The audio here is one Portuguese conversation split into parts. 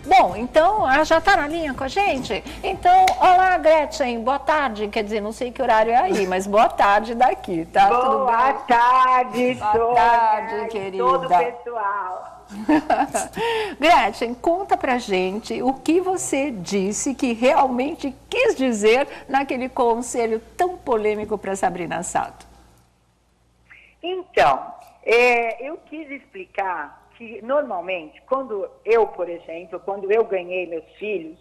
Bom, então, ela já está na linha com a gente? Então, olá, Gretchen, boa tarde. Quer dizer, não sei que horário é aí, mas boa tarde daqui, tá? Tudo bem? Boa tarde, Boa tarde, querida. todo o pessoal. Gretchen, conta pra gente o que você disse que realmente quis dizer naquele conselho tão polêmico para Sabrina Sato. Então, eu quis explicar que, normalmente, quando eu, por exemplo, quando eu ganhei meus filhos,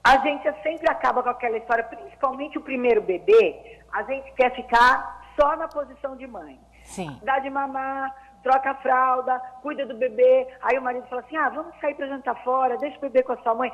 a gente sempre acaba com aquela história, principalmente o primeiro bebê, a gente quer ficar só na posição de mãe. Sim. Dá de mamar, troca a fralda, cuida do bebê. Aí o marido fala assim, vamos sair para jantar fora, deixa o bebê com a sua mãe.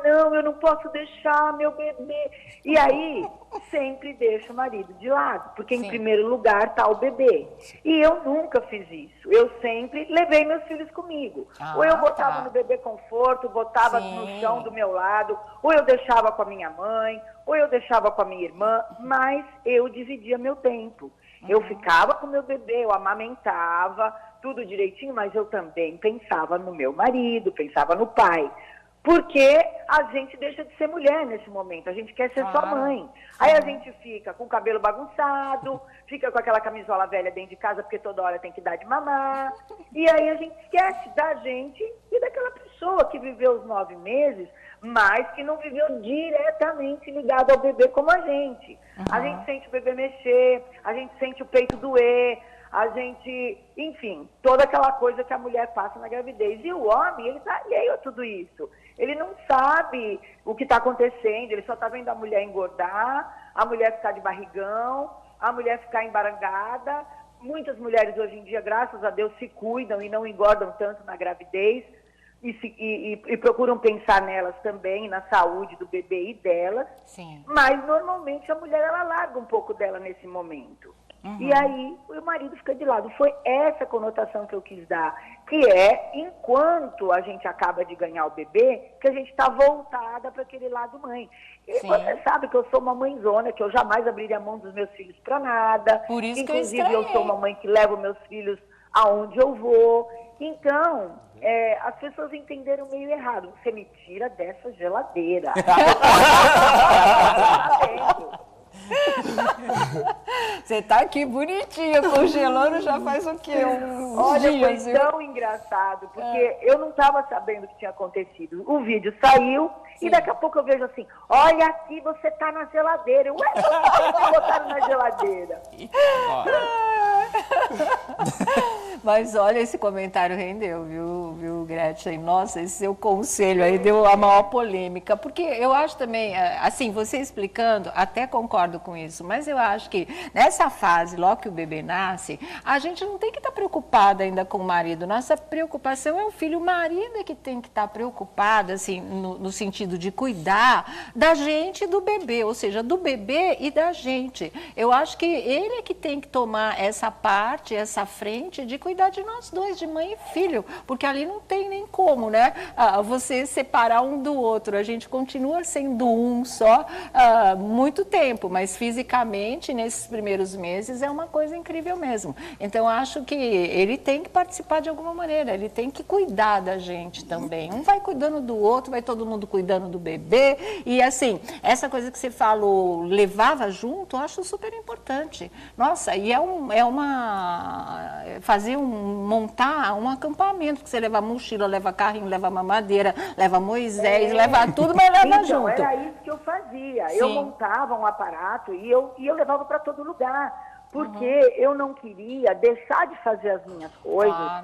Não, eu não posso deixar meu bebê. E aí, sempre deixa o marido de lado, porque em primeiro lugar está o bebê. E eu nunca fiz isso. Eu sempre levei meus filhos comigo. Ou eu botava no bebê conforto, botava no chão do meu lado, ou eu deixava com a minha mãe, ou eu deixava com a minha irmã, mas eu dividia meu tempo. Eu ficava com meu bebê, eu amamentava, tudo direitinho, mas eu também pensava no meu marido, pensava no pai. Porque a gente deixa de ser mulher nesse momento, a gente quer ser só mãe. Aí a gente fica com o cabelo bagunçado, fica com aquela camisola velha dentro de casa, porque toda hora tem que dar de mamar. E aí a gente esquece da gente e daquela pessoa que viveu os 9 meses, mas que não viveu diretamente ligado ao bebê como a gente. A gente sente o bebê mexer, a gente sente o peito doer, a gente, enfim, toda aquela coisa que a mulher passa na gravidez. E o homem, ele está alheio a tudo isso. Ele não sabe o que está acontecendo, ele só está vendo a mulher engordar, a mulher ficar de barrigão, a mulher ficar embarangada. Muitas mulheres hoje em dia, graças a Deus, se cuidam e não engordam tanto na gravidez. E procuram pensar nelas também, na saúde do bebê e delas. Sim. Mas, normalmente, a mulher, ela larga um pouco dela nesse momento. E aí, o marido fica de lado. Foi essa conotação que eu quis dar, que é, enquanto a gente acaba de ganhar o bebê, que a gente está voltada para aquele lado mãe. E você sabe que eu sou uma mãezona, que eu jamais abriria a mão dos meus filhos para nada. Por isso Inclusive, que eu sou uma mãe que leva meus filhos aonde eu vou. Então, as pessoas entenderam meio errado. Você me tira dessa geladeira. Você tá aqui bonitinha, congelando já faz o quê? Olha, foi tão engraçado, porque eu não estava sabendo o que tinha acontecido. O vídeo saiu e daqui a pouco eu vejo assim, olha aqui, você tá na geladeira. Ué, me botaram na geladeira. Mas olha, esse comentário rendeu, viu, Gretchen? Nossa, esse seu conselho aí deu a maior polêmica, porque eu acho também, assim, você explicando, até concordo com isso, mas eu acho que nessa fase, logo que o bebê nasce, a gente não tem que estar preocupada ainda com o marido, nossa preocupação é o filho, o marido é que tem que estar preocupado, assim, no sentido de cuidar da gente e do bebê, ou seja, do bebê e da gente. Eu acho que ele é que tem que tomar essa parte, essa frente de cuidar de nós dois, de mãe e filho, porque ali não tem nem como, né? Você separar um do outro, a gente continua sendo um só muito tempo, mas fisicamente, nesses primeiros meses, é uma coisa incrível mesmo. Então, acho que ele tem que participar de alguma maneira, ele tem que cuidar da gente também. Um vai cuidando do outro, vai todo mundo cuidando do bebê, e assim, essa coisa que você falou, levava junto, eu acho super importante. Nossa, e montar um acampamento, que você leva mochila, leva carrinho, leva mamadeira, leva Moisés, leva tudo, mas leva então, junto. Era isso que eu fazia. Sim. Eu montava um aparato e eu levava para todo lugar. Porque eu não queria deixar de fazer as minhas coisas,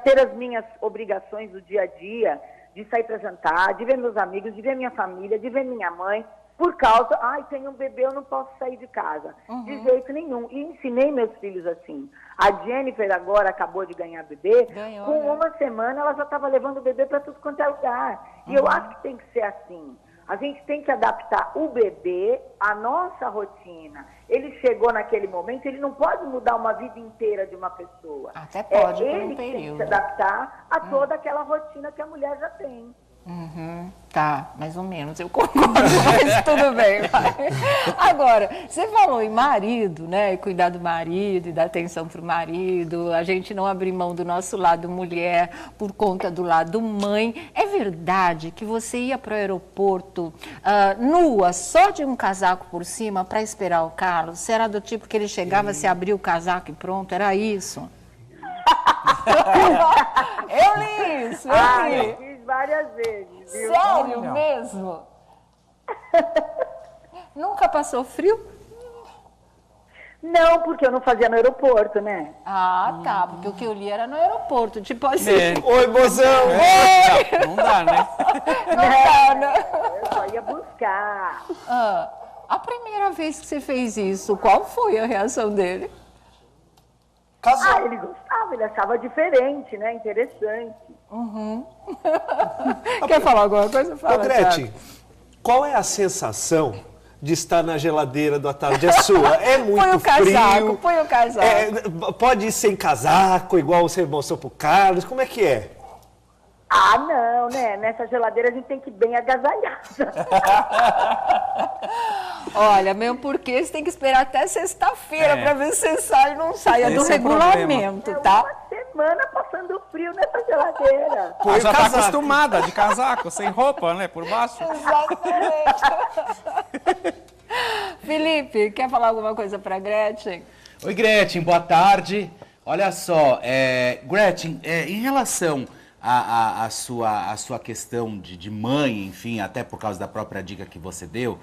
ter as minhas obrigações do dia a dia, de sair para jantar, de ver meus amigos, de ver minha família, de ver minha mãe, por causa, tem um bebê, eu não posso sair de casa. De jeito nenhum. E ensinei meus filhos assim. A Jennifer agora acabou de ganhar bebê. Com uma semana ela já estava levando o bebê para tudo quanto é lugar. E eu acho que tem que ser assim. A gente tem que adaptar o bebê à nossa rotina. Ele chegou naquele momento, ele não pode mudar uma vida inteira de uma pessoa. Até pode, por ele um que tem que período. se adaptar a toda aquela rotina que a mulher já tem. Tá, mais ou menos, eu concordo, mas tudo bem, vai. Agora, você falou em marido, né, e cuidar do marido e dar atenção para o marido, a gente não abrir mão do nosso lado mulher por conta do lado mãe. É verdade que você ia para o aeroporto nua, só de um casaco por cima, para esperar o Carlos? Você era do tipo que ele chegava, se abria o casaco e pronto, era isso? Eu li isso, eu li. Eu fiz várias vezes, viu? Sério mesmo? Nunca passou frio? Não, porque eu não fazia no aeroporto, né? Ah, tá, porque o que eu li era no aeroporto, tipo assim. Oi, mozão! Não dá, né? Não dá, né? Eu só ia buscar. A primeira vez que você fez isso, qual foi a reação dele? Ah, ele gostava, ele achava diferente, né? Interessante. Quer falar alguma coisa? Fala, Ô, Gretchen, Thiago. qual é a sensação de estar na geladeira do tarde? É sua? É muito Põe o casaco, frio? põe o casaco. Pode ir sem casaco, igual você mostrou pro Carlos? Como é que é? Ah, não, né? Nessa geladeira a gente tem que ir bem agasalhada. Olha, mesmo porque você tem que esperar até sexta-feira para ver se você sai ou não sai. É do Esse é o regulamento, tá? Uma semana passando frio nessa geladeira. Ah, já tá acostumada de casaco, sem roupa, né? Por baixo. Exatamente. Felipe, quer falar alguma coisa para Gretchen? Oi, Gretchen, boa tarde. Olha só, Gretchen, em relação à sua questão de mãe, enfim, até por causa da própria dica que você deu,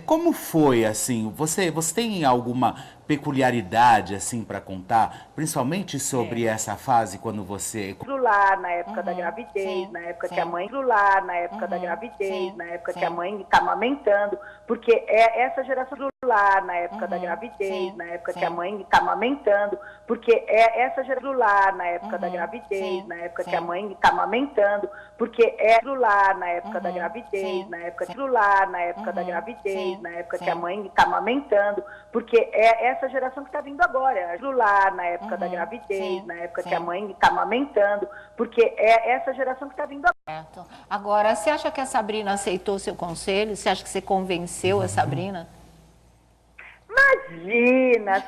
como foi, assim, você tem alguma peculiaridade, assim, para contar, principalmente sobre essa fase quando você... Celular na época da gravidez, na época que a mãe... Celular na época da gravidez, na época que a mãe está amamentando, porque essa geração celular na época da gravidez, na época que a mãe está amamentando, porque essa geração celular na época da gravidez, na época que a mãe está amamentando, porque celular na época da gravidez, na época celular na época da gravidez, na época que a mãe está amamentando, porque essa geração que está vindo agora, celular na época da gravidez, na época que a mãe está amamentando, porque essa geração que está vindo agora. Certo. Agora, você acha que a Sabrina aceitou seu conselho? Você acha que você convenceu a Sabrina? Imagina,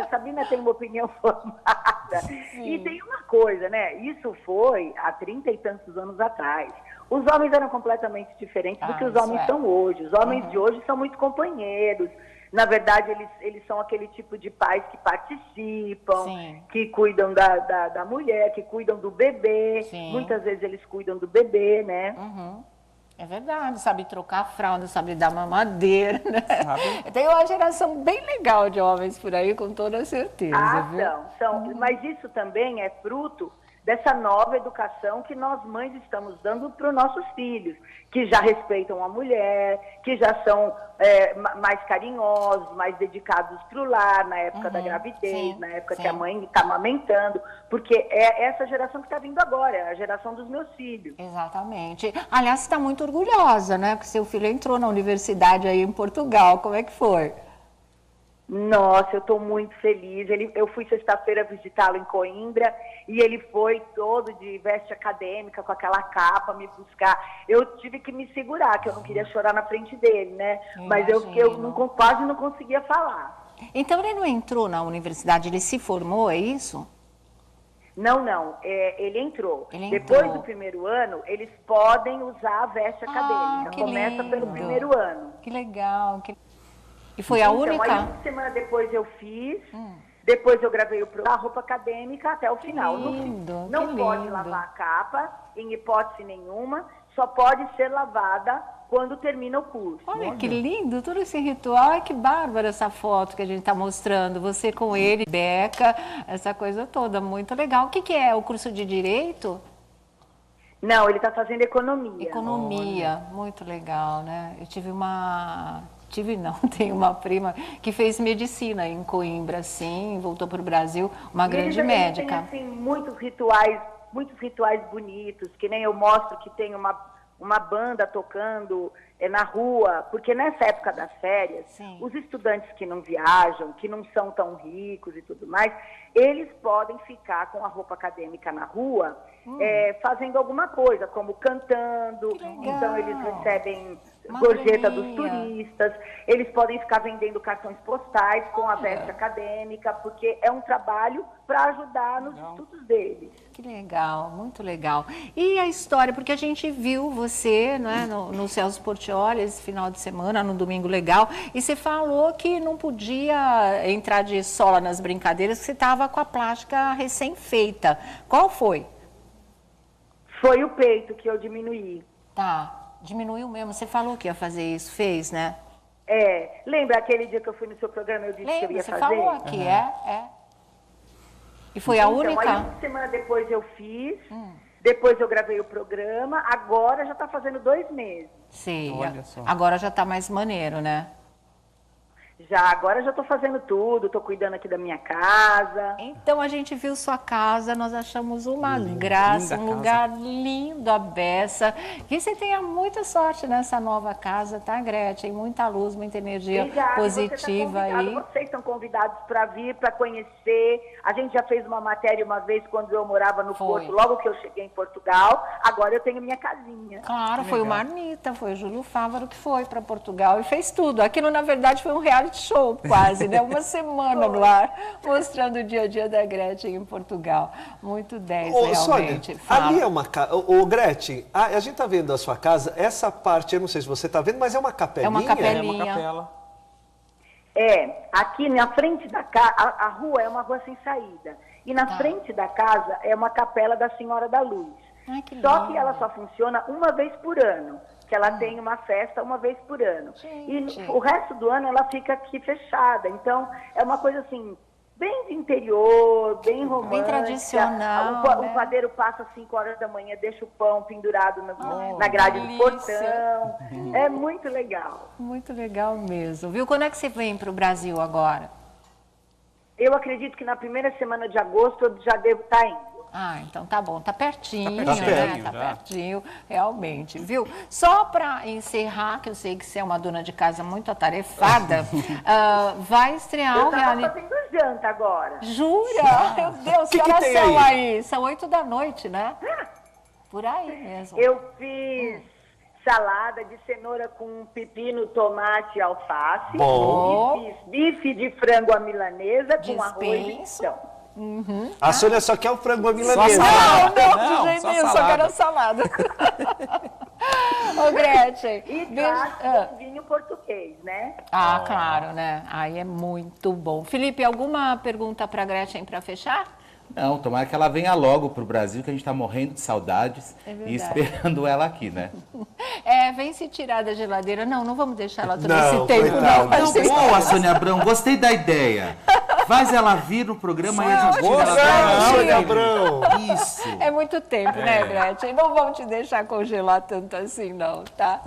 Sabrina tem uma opinião formada. E tem uma coisa, né? Isso foi há 30 e tantos anos atrás. Os homens eram completamente diferentes do que os homens são hoje. Os homens de hoje são muito companheiros. Na verdade, eles são aquele tipo de pais que participam, que cuidam da mulher, que cuidam do bebê. Muitas vezes eles cuidam do bebê, né? É verdade, sabe trocar a fralda, sabe dar mamadeira, né? Tem uma geração bem legal de homens por aí, com toda certeza, viu? São. Mas isso também é fruto dessa nova educação que nós mães estamos dando para os nossos filhos, que já respeitam a mulher, que já são mais carinhosos, mais dedicados para o lar, na época da gravidez, na época que a mãe está amamentando, porque é essa geração que está vindo agora, é a geração dos meus filhos. Exatamente. Aliás, você está muito orgulhosa, né? Porque seu filho entrou na universidade aí em Portugal, como é que foi? Nossa, eu estou muito feliz. Eu fui sexta-feira visitá-lo em Coimbra e ele foi todo de veste acadêmica, com aquela capa, me buscar. Eu tive que me segurar, que eu não queria chorar na frente dele, né? Mas eu quase não conseguia falar. Então ele não entrou na universidade, ele se formou, é isso? Não. Ele entrou. Depois do primeiro ano, eles podem usar a veste acadêmica. Começa pelo primeiro ano. Que legal. E foi a única? Aí uma semana depois eu fiz, depois eu gravei a roupa acadêmica até o final. Lindo, não pode lavar a capa, em hipótese nenhuma, só pode ser lavada quando termina o curso. Olha que lindo, todo esse ritual. Ai, que bárbara essa foto que a gente está mostrando. Você com ele, Beca, essa coisa toda, muito legal. O que é o curso de Direito? Não, ele está fazendo Economia. Economia, muito legal, né? Eu tenho uma prima que fez medicina em Coimbra, sim, voltou para o Brasil, uma grande médica. Tem, assim, muitos rituais bonitos, que nem eu mostro que tem uma banda tocando na rua, porque nessa época das férias, os estudantes que não viajam, que não são tão ricos e tudo mais, eles podem ficar com a roupa acadêmica na rua fazendo alguma coisa, como cantando. Então eles recebem gorjeta dos turistas, eles podem ficar vendendo cartões postais com a veste acadêmica, porque é um trabalho para ajudar nos estudos deles. Que legal, muito legal. E a história, porque a gente viu você, né, no Celso Portiolli esse final de semana, no Domingo Legal, e você falou que não podia entrar de sola nas brincadeiras, que você estava com a plástica recém-feita. Qual foi? Foi o peito que eu diminuí. Tá. Diminuiu mesmo, você falou que ia fazer isso, fez, né? Lembra aquele dia que eu fui no seu programa, eu disse que eu ia você fazer? Falou aqui, E foi a única? Aí uma semana depois eu fiz, depois eu gravei o programa, agora já está fazendo 2 meses. Sim, Olha só. agora já está mais maneiro, né? Agora já estou fazendo tudo, estou cuidando aqui da minha casa. Então a gente viu sua casa, nós achamos uma graça, um lugar lindo a beça. Que você tenha muita sorte nessa nova casa, tá, Gretchen? Muita luz, muita energia positiva aí. Vocês estão convidados para vir, para conhecer. A gente já fez uma matéria uma vez quando eu morava no Porto, logo que eu cheguei em Portugal. Agora eu tenho minha casinha. Claro, foi o Marmita, foi o Júlio Fávaro que foi para Portugal e fez tudo. Aquilo, na verdade, foi um reality show quase, né? Uma semana no ar, mostrando o dia a dia da Gretchen em Portugal. Muito 10, realmente. Sônia, ali é uma casa. Gretchen, a gente tá vendo a sua casa, essa parte, eu não sei se você tá vendo, mas é uma capelinha. É uma capelinha. É uma capela. Aqui na frente da casa, a rua é uma rua sem saída. E na frente da casa é uma capela da Senhora da Luz. Ai, que Só lindo. que ela só funciona uma vez por ano. Que ela tem uma festa uma vez por ano. Gente. E o resto do ano ela fica aqui fechada. Então, é uma coisa assim, bem de interior, bem romântica. Bem tradicional, O né? padeiro passa às 5 horas da manhã, deixa o pão pendurado na grade do delícia. portão. É muito legal. Muito legal mesmo, viu? Quando é que você vem para o Brasil agora? Eu acredito que na primeira semana de agosto eu já devo estar indo. Ah, então tá bom, tá pertinho, Tá né? pertinho, Tá já. pertinho, realmente, viu? Só para encerrar, que eu sei que você é uma dona de casa muito atarefada, vai estrear Eu o estava reality... fazendo janta agora. Jura? Meu Deus, que que horas tem são aí? aí? São 8 da noite, né? Por aí mesmo. Eu fiz salada de cenoura com pepino, tomate e alface. Bom. E fiz bife de frango à milanesa com arroz e Dispenso. feijão. A Sônia só quer o frango à milanesa. salada. Não, Não, de jeito só nenhum, só salada. quero salada. Ô, Gretchen. E beijo- com vinho português, né? claro, né? Aí é muito bom. Felipe, alguma pergunta para a Gretchen para fechar? Não, tomara que ela venha logo pro Brasil, que a gente tá morrendo de saudades verdade. e esperando ela aqui, né? Vem se tirar da geladeira. Não vamos deixar ela todo Não, esse tempo, coitada. não. Não, Vocês- Boa, Sônia Abrão, gostei da ideia. Faz ela vir no programa e a gente tira ela Não, da Sônia Abrão. Isso. É muito tempo, né, Gretchen? Não vamos te deixar congelar tanto assim, não, tá?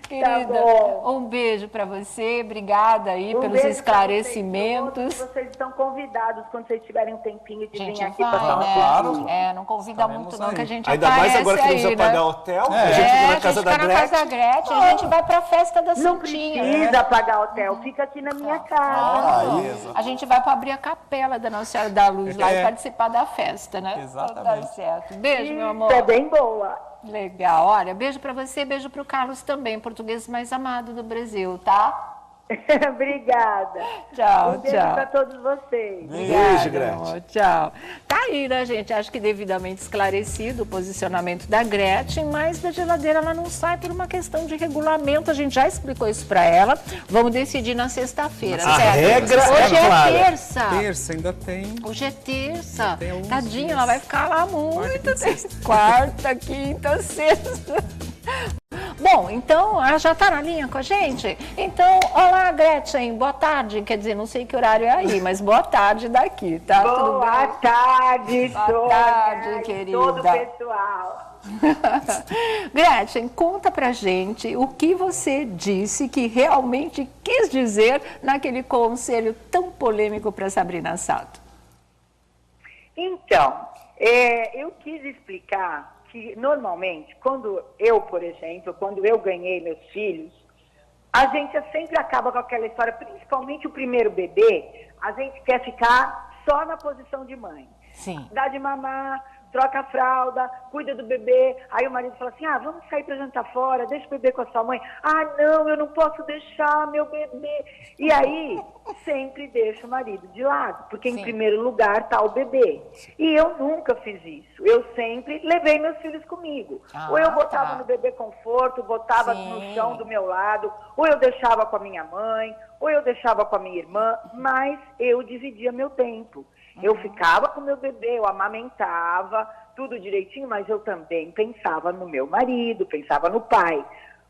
Querida, bom. um beijo para você. Obrigada aí Um pelos beijo pra esclarecimentos. Vocês estão convidados quando vocês tiverem um tempinho de Gente, vir aqui vai, passar né? uma Não convida muito não, aí. que a gente Ainda mais aparece agora que não aí, precisa né? pagar hotel, a gente fica na casa da fica na casa da Gretchen. Gretchen, a gente vai pra festa da Não Santinha. precisa pagar hotel, fica aqui na minha casa. A gente vai para abrir a capela da Nossa Senhora da Luz lá e participar da festa, né? Exatamente. Tá certo. Beijo, meu amor. Isso é bem boa. Legal. Olha, beijo para você, beijo para o Carlos também, português mais amado do Brasil, tá? Obrigada. Tchau, Um beijo tchau. para todos vocês. Beijo, Gretchen. amor. Tchau. Tá aí, né, gente? Acho que devidamente esclarecido o posicionamento da Gretchen, mas da geladeira ela não sai por uma questão de regulamento. A gente já explicou isso para ela. Vamos decidir na sexta-feira, A certo? regra Hoje é clara. terça. Terça ainda tem. Hoje é terça. Tem alguns Tadinha, dias. ela vai ficar lá muito quinta e tempo. Quarta, quinta, sexta. Bom, então, ela já está na linha com a gente? Então, olá, Gretchen, boa tarde. Quer dizer, não sei que horário é aí, mas boa tarde daqui, tá? Tudo Boa bem? tarde, Boa Sônia, tarde, e querida. todo o pessoal. Gretchen, conta pra gente o que você disse que realmente quis dizer naquele conselho tão polêmico para Sabrina Sato. Então, eu quis explicar que, normalmente, quando eu, por exemplo, quando eu ganhei meus filhos, a gente sempre acaba com aquela história, principalmente o primeiro bebê, a gente quer ficar só na posição de mãe. Sim. Dar de mamar, troca a fralda, cuida do bebê. Aí o marido fala assim, vamos sair para jantar fora, deixa o bebê com a sua mãe. Ah, não, eu não posso deixar meu bebê. E aí, sempre deixa o marido de lado, porque em primeiro lugar está o bebê. E eu nunca fiz isso. Eu sempre levei meus filhos comigo. Ou eu botava no bebê conforto, botava no chão do meu lado, ou eu deixava com a minha mãe, ou eu deixava com a minha irmã, mas eu dividia meu tempo. Eu ficava com meu bebê, eu amamentava, tudo direitinho, mas eu também pensava no meu marido, pensava no pai.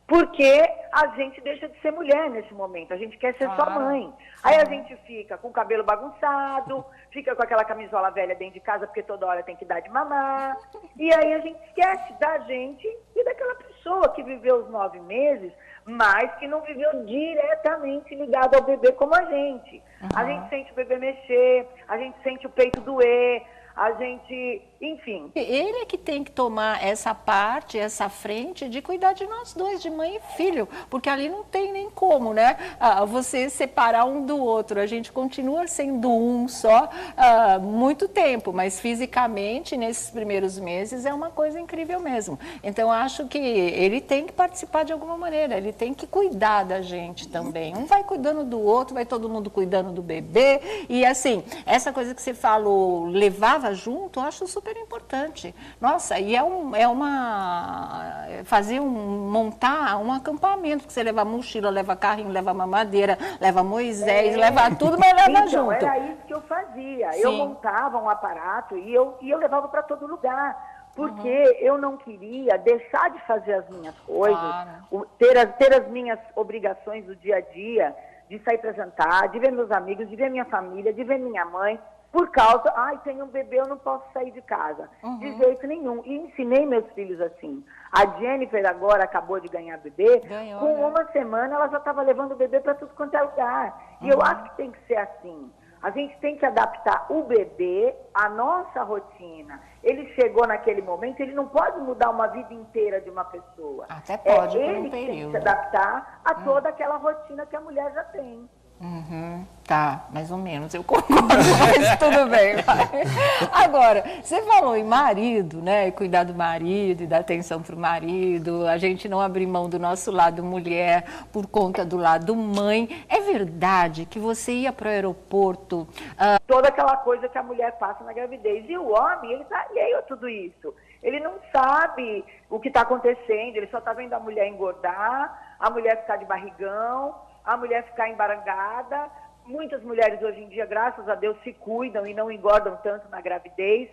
Porque a gente deixa de ser mulher nesse momento, a gente quer ser só mãe. Aí a gente fica com o cabelo bagunçado, fica com aquela camisola velha dentro de casa, porque toda hora tem que dar de mamar. E aí a gente esquece da gente e daquela pessoa que viveu os 9 meses, mas que não viveu diretamente ligado ao bebê como a gente. A gente sente o bebê mexer, a gente sente o peito doer, a gente, enfim. Ele é que tem que tomar essa parte, essa frente de cuidar de nós dois, de mãe e filho, porque ali não tem nem como, né? Você separar um do outro, a gente continua sendo um só muito tempo, mas fisicamente, nesses primeiros meses, é uma coisa incrível mesmo. Então, acho que ele tem que participar de alguma maneira, ele tem que cuidar da gente também. Um vai cuidando do outro, vai todo mundo cuidando do bebê, e assim, essa coisa que você falou, levava junto, eu acho super importante. Nossa, e montar um acampamento, que você leva mochila, leva carrinho, leva mamadeira, leva Moisés, leva tudo, mas leva então, junto. Era isso que eu fazia. Sim. Eu montava um aparato e eu levava para todo lugar. Porque eu não queria deixar de fazer as minhas coisas, ter as minhas obrigações do dia a dia, de sair para jantar, de ver meus amigos, de ver minha família, de ver minha mãe, por causa, tem um bebê, eu não posso sair de casa. De jeito nenhum. E ensinei meus filhos assim. A Jennifer agora acabou de ganhar bebê. Com uma semana ela já estava levando o bebê para tudo quanto é lugar. E eu acho que tem que ser assim. A gente tem que adaptar o bebê à nossa rotina. Ele chegou naquele momento, ele não pode mudar uma vida inteira de uma pessoa. Até pode, por ele um tem que período. se adaptar a toda aquela rotina que a mulher já tem. Tá, mais ou menos, eu concordo, mas tudo bem. Vai. Agora, você falou em marido, né? Cuidar do marido e dar atenção para o marido, a gente não abrir mão do nosso lado mulher por conta do lado mãe. É verdade que você ia para o aeroporto... Toda aquela coisa que a mulher passa na gravidez. E o homem, ele tá alheio a tudo isso. Ele não sabe o que está acontecendo, ele só está vendo a mulher engordar, a mulher ficar de barrigão, a mulher ficar embarangada. Muitas mulheres hoje em dia, graças a Deus, se cuidam e não engordam tanto na gravidez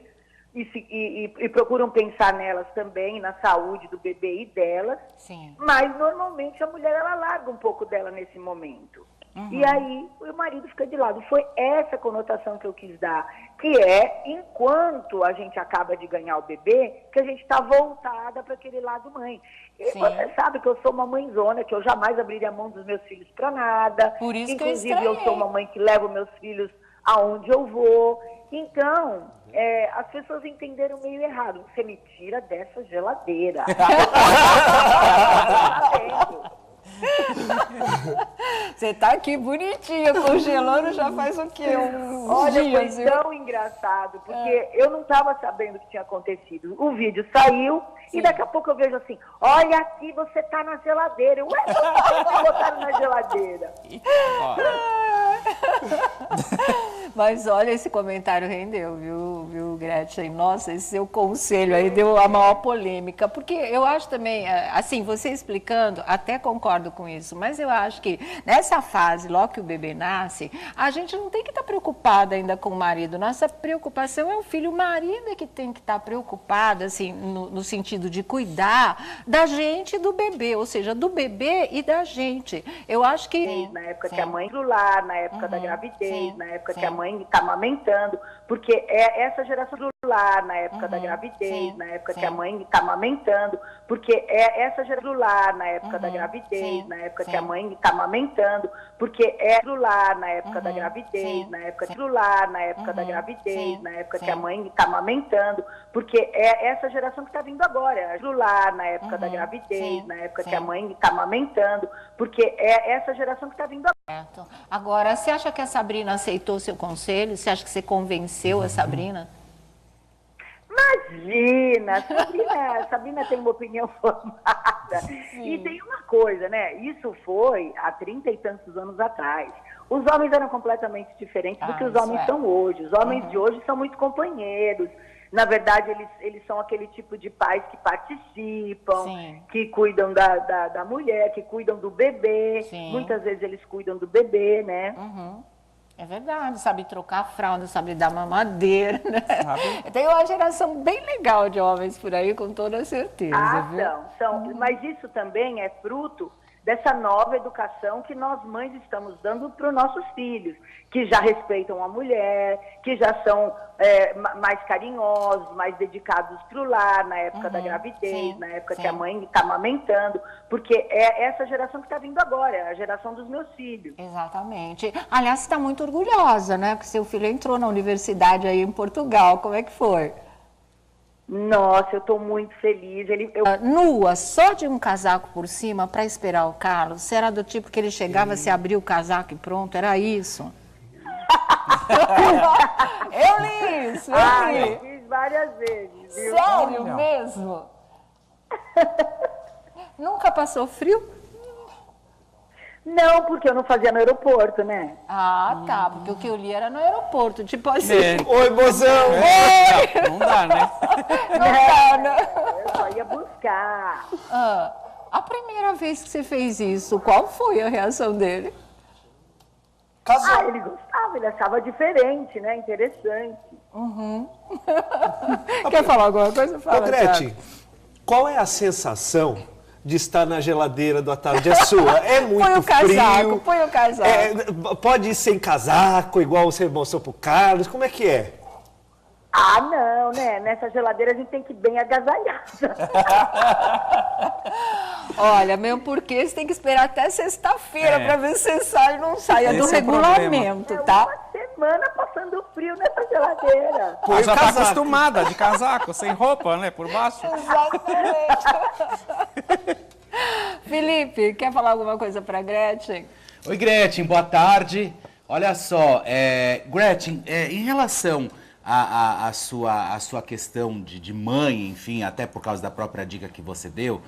e procuram pensar nelas também, na saúde do bebê e delas. Sim. Mas, normalmente, a mulher ela larga um pouco dela nesse momento. E aí, o marido fica de lado. Foi essa conotação que eu quis dar, que é, enquanto a gente acaba de ganhar o bebê, que a gente está voltada para aquele lado mãe. E você sabe que eu sou uma mãezona, que eu jamais abriria a mão dos meus filhos para nada. Por isso Inclusive, que eu sou uma mãe que leva meus filhos aonde eu vou. Então, as pessoas entenderam meio errado. Você me tira dessa geladeira. Você tá aqui bonitinha, congelando já faz o quê? Olha, dias, foi tão engraçado, porque eu não estava sabendo o que tinha acontecido. O vídeo saiu e daqui a pouco eu vejo assim, olha aqui, você tá na geladeira. Ué, me botaram na geladeira. Mas olha, esse comentário rendeu, viu, Gretchen? Nossa, esse seu conselho aí deu a maior polêmica, porque eu acho também, assim, você explicando, até concordo com isso, mas eu acho que nessa fase, logo que o bebê nasce, a gente não tem que estar preocupada ainda com o marido. Nossa preocupação é o filho. O marido é que tem que estar preocupado, assim, no sentido de cuidar da gente e do bebê, ou seja, do bebê e da gente. Eu acho que... Na época que a mãe do lar, na época da gravidez, na época que a mãe está amamentando, porque é essa geração do lar, na época da gravidez, na época que a mãe está amamentando, porque é essa geração do lar, na época da gravidez, na época que a mãe está amamentando, porque é do lar, na época da gravidez, na época do lar, na época da gravidez, na época que a mãe está amamentando, porque é essa geração que está vindo agora, é do lar, na época da gravidez, na época que a mãe está amamentando, porque é essa geração que está vindo agora. Certo. Agora, você acha que a Sabrina aceitou seu conselho? Você acha que você convenceu a Sabrina? Imagina, Sabrina tem uma opinião formada. E tem uma coisa, né? Isso foi há 30 e tantos anos atrás. Os homens eram completamente diferentes do que os homens são hoje. Os homens de hoje são muito companheiros. Na verdade, eles são aquele tipo de pais que participam, que cuidam da mulher, que cuidam do bebê. Muitas vezes eles cuidam do bebê, né? É verdade, sabe trocar a fralda, sabe dar mamadeira, né? Tem uma geração bem legal de homens por aí, com toda certeza, viu? São. Mas isso também é fruto dessa nova educação que nós mães estamos dando para os nossos filhos, que já respeitam a mulher, que já são mais carinhosos, mais dedicados para o lar, na época da gravidez, na época que a mãe está amamentando, porque é essa geração que está vindo agora, é a geração dos meus filhos. Exatamente. Aliás, você está muito orgulhosa, né? Porque seu filho entrou na universidade aí em Portugal, como é que foi? Nossa, eu estou muito feliz. Nua, só de um casaco por cima para esperar o Carlos? Você era do tipo que ele chegava, se abria o casaco e pronto? Era isso? Eu li isso, eu li. Eu fiz várias vezes, viu? Sério mesmo? Nunca passou frio? Não, porque eu não fazia no aeroporto, né? Ah, tá, porque o que eu li era no aeroporto, tipo assim. Oi, mozão! Não dá, né? Não dá, né? Eu só ia buscar. A primeira vez que você fez isso, qual foi a reação dele? Casou. Ele gostava, ele achava diferente, né? Interessante. Quer falar alguma coisa? Fala, Ô, Gretchen, Thiago. qual é a sensação de estar na geladeira do À Tarde é Sua? É muito Põe o casaco, frio. põe o casaco. Pode ir sem casaco, igual você mostrou pro Carlos. Como é que é? Não, né? Nessa geladeira a gente tem que ir bem agasalhada. Olha, mesmo porque você tem que esperar até sexta-feira para ver se você sai ou não sai. É do Esse é o problema. regulamento, tá? Uma semana passando frio nessa geladeira. Ela já tá acostumada de casaco, sem roupa, né? Por baixo. Exatamente. Felipe, quer falar alguma coisa para Gretchen? Oi, Gretchen, boa tarde. Olha só, Gretchen, em relação à sua questão de mãe, enfim, até por causa da própria dica que você deu,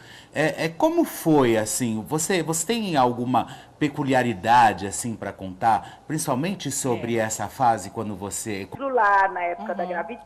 como foi, assim, você tem alguma peculiaridade, assim, para contar, principalmente sobre essa fase quando você... Pro lar, na época da gravidez.